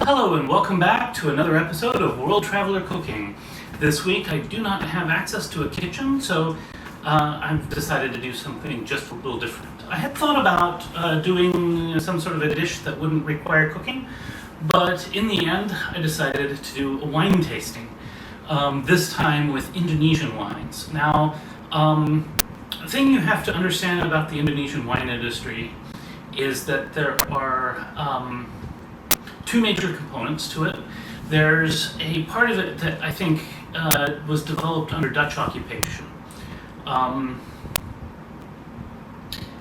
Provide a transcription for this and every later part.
Hello and welcome back to another episode of World Traveler Cooking. This week I do not have access to a kitchen, so I've decided to do something just a little different. I had thought about doing some sort of a dish that wouldn't require cooking, but in the end I decided to do a wine tasting, this time with Indonesian wines. Now, the thing you have to understand about the Indonesian wine industry is that there are two major components to it. There's a part of it that I think was developed under Dutch occupation.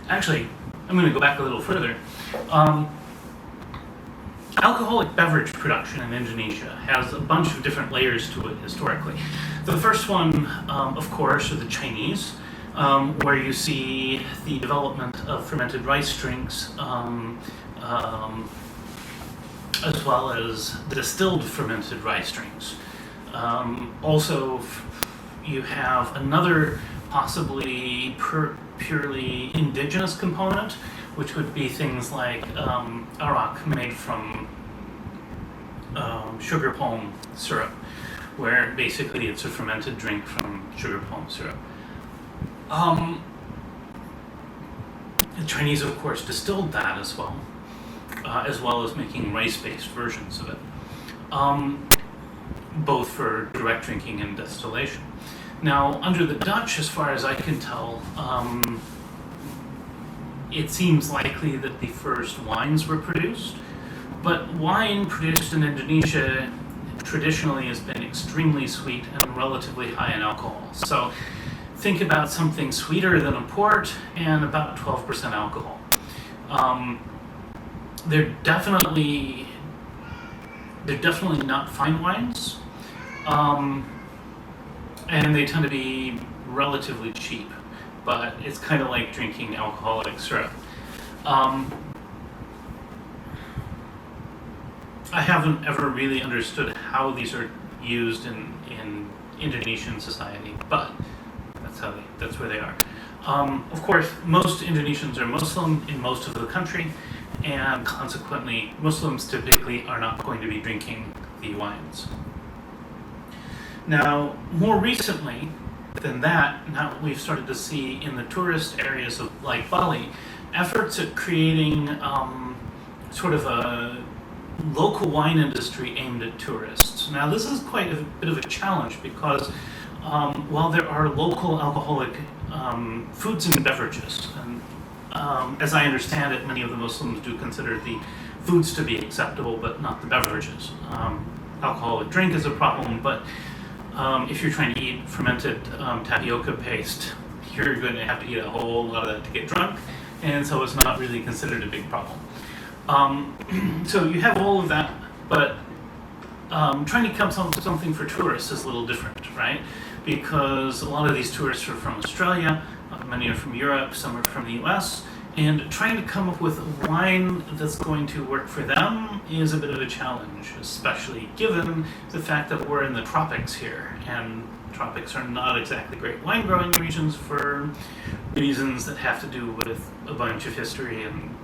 Actually, I'm going to go back a little further. Alcoholic beverage production in Indonesia has a bunch of different layers to it historically. The first one, of course, are the Chinese, where you see the development of fermented rice drinks, as well as distilled fermented rice drinks. Also, you have another possibly purely indigenous component, which would be things like arak made from sugar palm syrup, where basically it's a fermented drink from sugar palm syrup. The Chinese, of course, distilled that as well as making rice-based versions of it, both for direct drinking and distillation. Now, under the Dutch, as far as I can tell, it seems likely that the first wines were produced, but wine produced in Indonesia traditionally has been extremely sweet and relatively high in alcohol. So think about something sweeter than a port and about 12% alcohol. They're definitely not fine wines, and they tend to be relatively cheap, but it's kind of like drinking alcoholic syrup. I haven't ever really understood how these are used in Indonesian society, but that's where they are. Of course, most Indonesians are Muslim in most of the country, and consequently, Muslims typically are not going to be drinking the wines. Now, more recently than that, now we've started to see in the tourist areas of like Bali, efforts at creating sort of a local wine industry aimed at tourists. Now, this is quite a bit of a challenge because while there are local alcoholic foods and beverages, and as I understand it, many of the Muslims do consider the foods to be acceptable, but not the beverages. Alcoholic drink is a problem, but if you're trying to eat fermented tapioca paste, you're going to have to eat a whole lot of that to get drunk, and so it's not really considered a big problem. So you have all of that, but trying to come up with something for tourists is a little different, right? Because a lot of these tourists are from Australia, many are from Europe, some are from the US, and trying to come up with a wine that's going to work for them is a bit of a challenge, especially given the fact that we're in the tropics here, and tropics are not exactly great wine growing regions for reasons that have to do with a bunch of history and,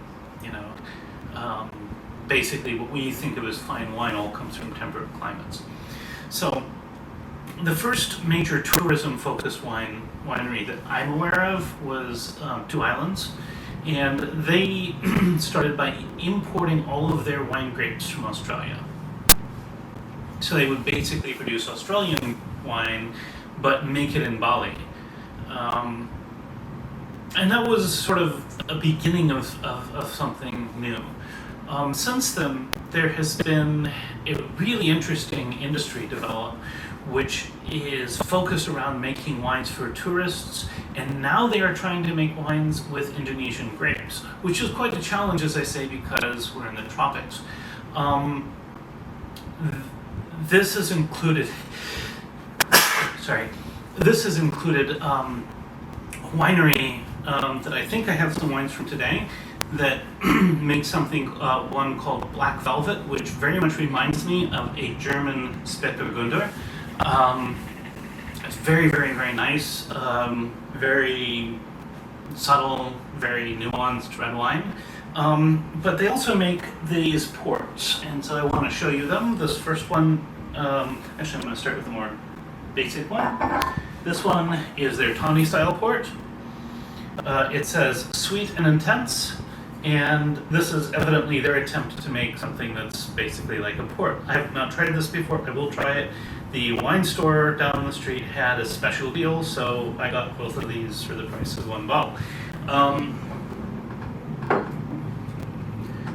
basically what we think of as fine wine all comes from temperate climates. So the first major tourism-focused winery that I'm aware of was Two Islands, and they started by importing all of their wine grapes from Australia. So they would basically produce Australian wine, but make it in Bali. And that was sort of a beginning of something new. Since then, there has been a really interesting industry develop, which is focused around making wines for tourists, and now they are trying to make wines with Indonesian grapes, which is quite a challenge, as I say, because we're in the tropics. This has included a winery that I think I have some wines from today that makes something, one called Black Velvet, which very much reminds me of a German Spätburgunder. It's very, very, very nice, very subtle, very nuanced red wine. But they also make these ports, and so I want to show you them. This first one, actually I'm going to start with the more basic one. This one is their Tawny style port. It says sweet and intense, and this is evidently their attempt to make something that's basically like a port. I have not tried this before, I will try it. The wine store down the street had a special deal, so I got both of these for the price of one bottle.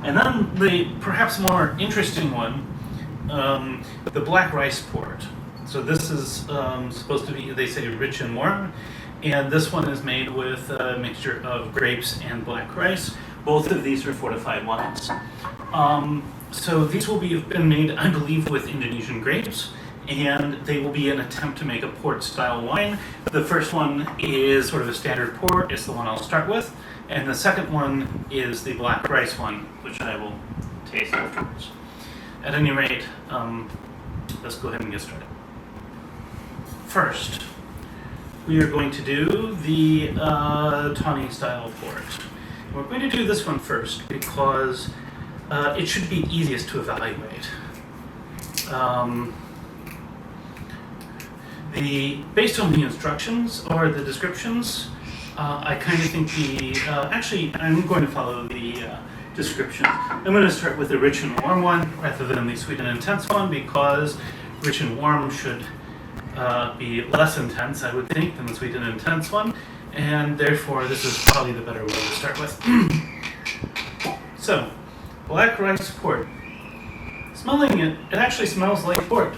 And then the perhaps more interesting one, the black rice port. So this is supposed to be, they say, rich and warm, and this one is made with a mixture of grapes and black rice. Both of these are fortified wines. So these will been made, I believe, with Indonesian grapes, and they will be an attempt to make a port-style wine. The first one is sort of a standard port, it's the one I'll start with, and the second one is the black rice one, which I will taste afterwards. At any rate, let's go ahead and get started. First, we are going to do the Tawny style port. We're going to do this one first because it should be easiest to evaluate. Based on the instructions or the descriptions, I kind of think actually I'm going to follow the description. I'm going to start with the rich and warm one rather than the sweet and intense one, because rich and warm should be less intense, I would think, than the sweet and intense one, and therefore this is probably the better way to start with. So, black rice port. Smelling it, it actually smells like port.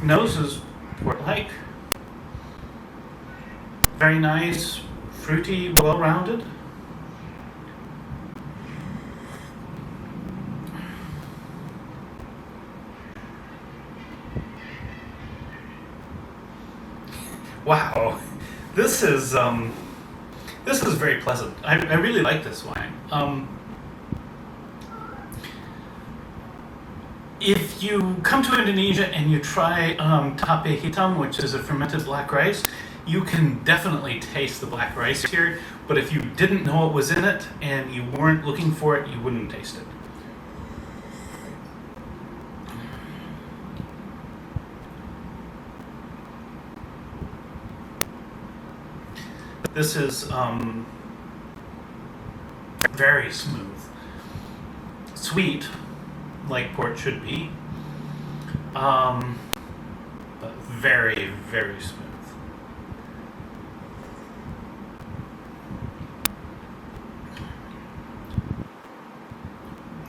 Nose is port-like. Very nice, fruity, well-rounded. Wow, this is very pleasant. I really like this wine. If you come to Indonesia and you try tape hitam, which is a fermented black rice, you can definitely taste the black rice here, but if you didn't know what was in it and you weren't looking for it, you wouldn't taste it. This is very smooth. Sweet, like port should be, but very, very smooth.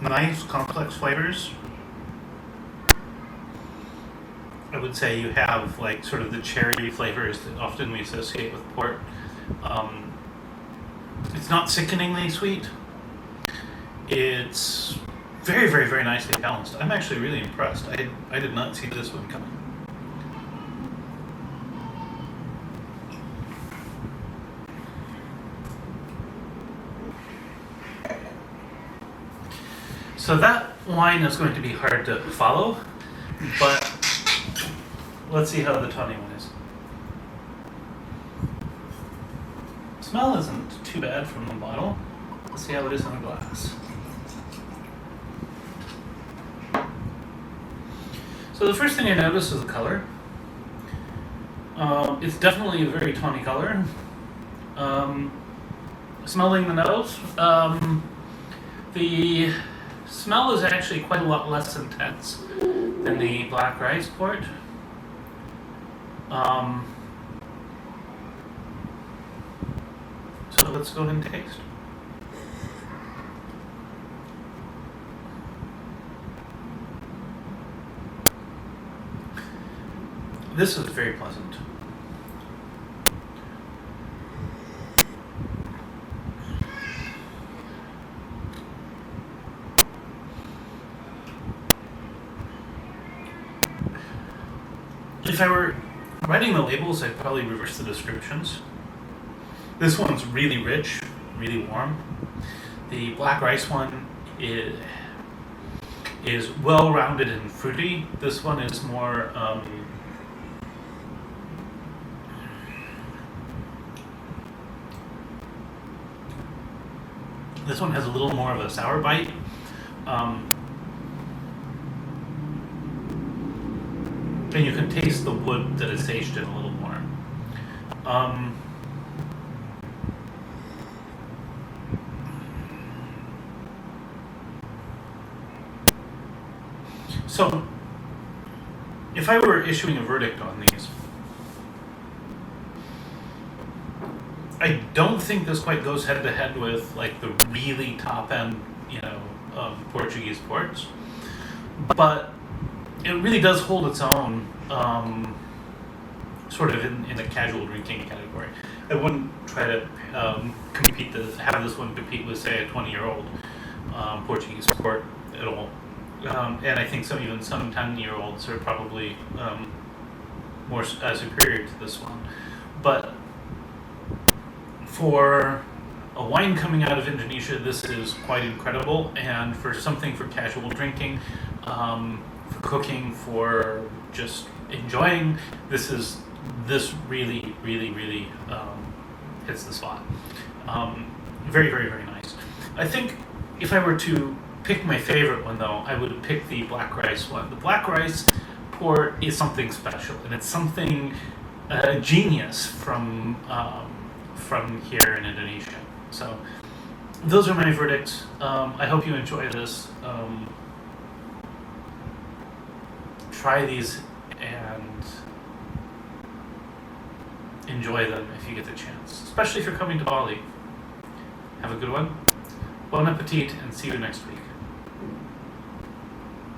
Nice, complex flavors. I would say you have like sort of the cherry flavors that often we associate with port. It's not sickeningly sweet. It's very, very, very nicely balanced. I'm actually really impressed. I did not see this one coming. So that wine is going to be hard to follow, but let's see how the Tawny one is. Smell isn't too bad from the bottle. Let's see how it is in the glass. So the first thing I notice is the color. It's definitely a very tawny color. Smelling the nose, the smell is actually quite a lot less intense than the black rice port. So let's go ahead and taste. This is very pleasant. If I were writing the labels, I'd probably reverse the descriptions. This one's really rich, really warm. The black rice one is well-rounded and fruity. This one is more This one has a little more of a sour bite. And you can taste the wood that it's aged in a little more. So, if I were issuing a verdict on these, I don't think this quite goes head to head with like the really top end, Portuguese ports, but it really does hold its own, sort of in the casual drinking category. I wouldn't try to have this one compete with, say, a 20-year-old Portuguese port at all. And I think some 10-year-olds are probably more superior to this one. But for a wine coming out of Indonesia, this is quite incredible. And for something for casual drinking, for cooking, for just enjoying, this really, really, really hits the spot. Very, very, very nice. I think if I were to pick my favorite one, though, I would pick the black rice one. The black rice port is something special, and it's something genius from here in Indonesia. So those are my verdicts. I hope you enjoy this. Try these and enjoy them if you get the chance, especially if you're coming to Bali. Have a good one. Bon appetit, and see you next week.